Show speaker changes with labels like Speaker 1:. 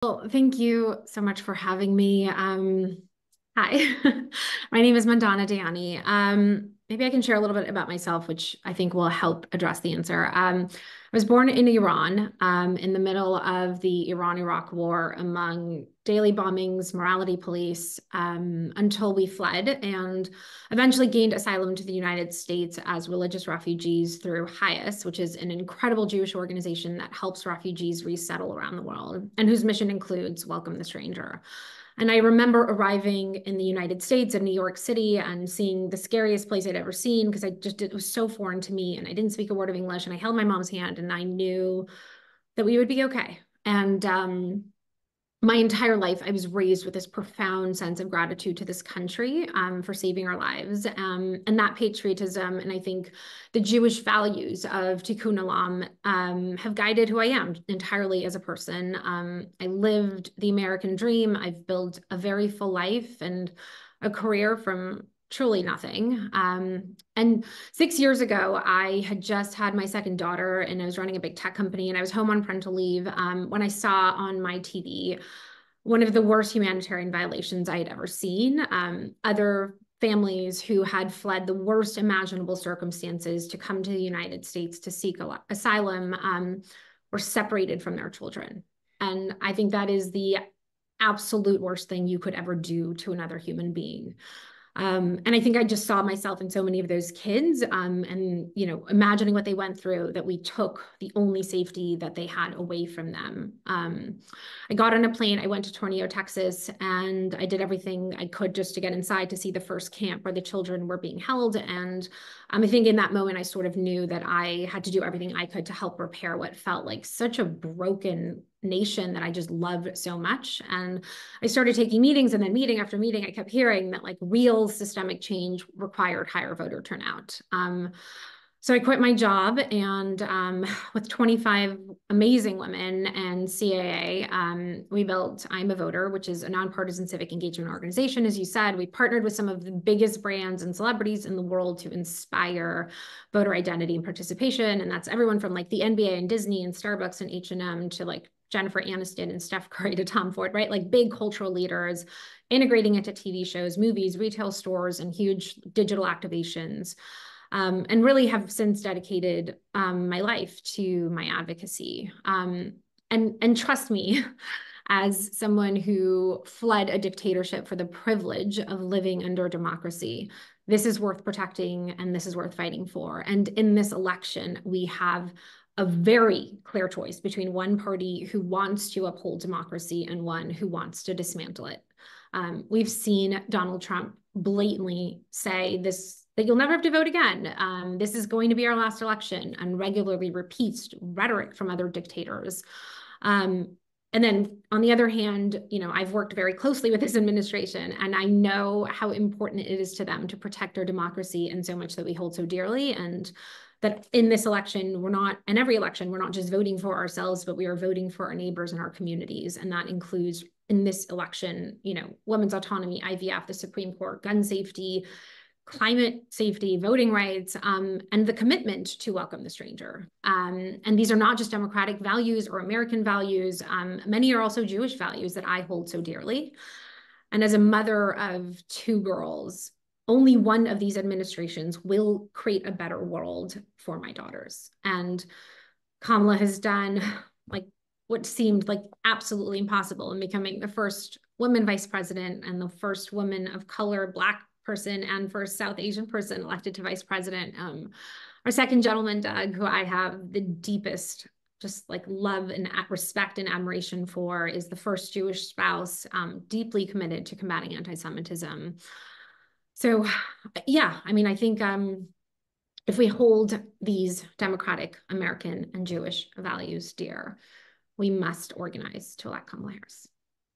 Speaker 1: Well, thank you so much for having me. Hi, my name is Mandana Dayani. Maybe I can share a little bit about myself, which I think will help address the answer. I was born in Iran, in the middle of the Iran-Iraq war, among daily bombings, morality police, until we fled and eventually gained asylum to the United States as religious refugees through HIAS, which is an incredible Jewish organization that helps refugees resettle around the world and whose mission includes Welcome the Stranger. And I remember arriving in the United States in New York City and seeing the scariest place I'd ever seen because it was so foreign to me and I didn't speak a word of English and I held my mom's hand and I knew that we would be okay. And my entire life, I was raised with this profound sense of gratitude to this country for saving our lives. And that patriotism, and I think the Jewish values of Tikkun Olam have guided who I am entirely as a person. I lived the American dream. I've built a very full life and a career from truly nothing. And 6 years ago, I had just had my second daughter and I was running a big tech company and I was home on parental leave when I saw on my TV one of the worst humanitarian violations I had ever seen. Other families who had fled the worst imaginable circumstances to come to the United States to seek asylum were separated from their children. And I think that is the absolute worst thing you could ever do to another human being. And I think I just saw myself in so many of those kids and, imagining what they went through, that we took the only safety that they had away from them. I got on a plane, I went to Tornillo, Texas, and I did everything I could just to get inside to see the first camp where the children were being held. And I think in that moment, I sort of knew that I had to do everything I could to help repair what felt like such a broken nation that I just loved so much. And I started taking meetings, and then meeting after meeting, I kept hearing that like real systemic change required higher voter turnout. So I quit my job and with 25 amazing women and CAA, we built I'm a Voter, which is a nonpartisan civic engagement organization. As you said, we partnered with some of the biggest brands and celebrities in the world to inspire voter identity and participation. And that's everyone from like the NBA and Disney and Starbucks and H&M to like Jennifer Aniston and Steph Curry to Tom Ford, right? Like big cultural leaders integrating into TV shows, movies, retail stores, and huge digital activations. And really have since dedicated my life to my advocacy. And trust me, as someone who fled a dictatorship for the privilege of living under democracy, this is worth protecting and this is worth fighting for. And in this election, we have a very clear choice between one party who wants to uphold democracy and one who wants to dismantle it. We've seen Donald Trump blatantly say this, that you'll never have to vote again. This is going to be our last election, and regularly repeats rhetoric from other dictators. And then on the other hand, I've worked very closely with this administration, and I know how important it is to them to protect our democracy and so much that we hold so dearly. And that in this election, in every election, we're not just voting for ourselves, but we are voting for our neighbors and our communities. And that includes in this election, women's autonomy, IVF, the Supreme Court, gun safety, climate safety, voting rights, and the commitment to welcome the stranger. And these are not just democratic values or American values. Many are also Jewish values that I hold so dearly. And as a mother of two girls, only one of these administrations will create a better world for my daughters. And Kamala has done like what seemed like absolutely impossible in becoming the first woman vice president and the first woman of color, Black person, and first South Asian person elected to vice president. Our second gentleman, Doug, who I have the deepest just like love and respect and admiration for, is the first Jewish spouse, deeply committed to combating anti-Semitism. So yeah, I think if we hold these democratic American and Jewish values dear, we must organize to elect Kamala Harris.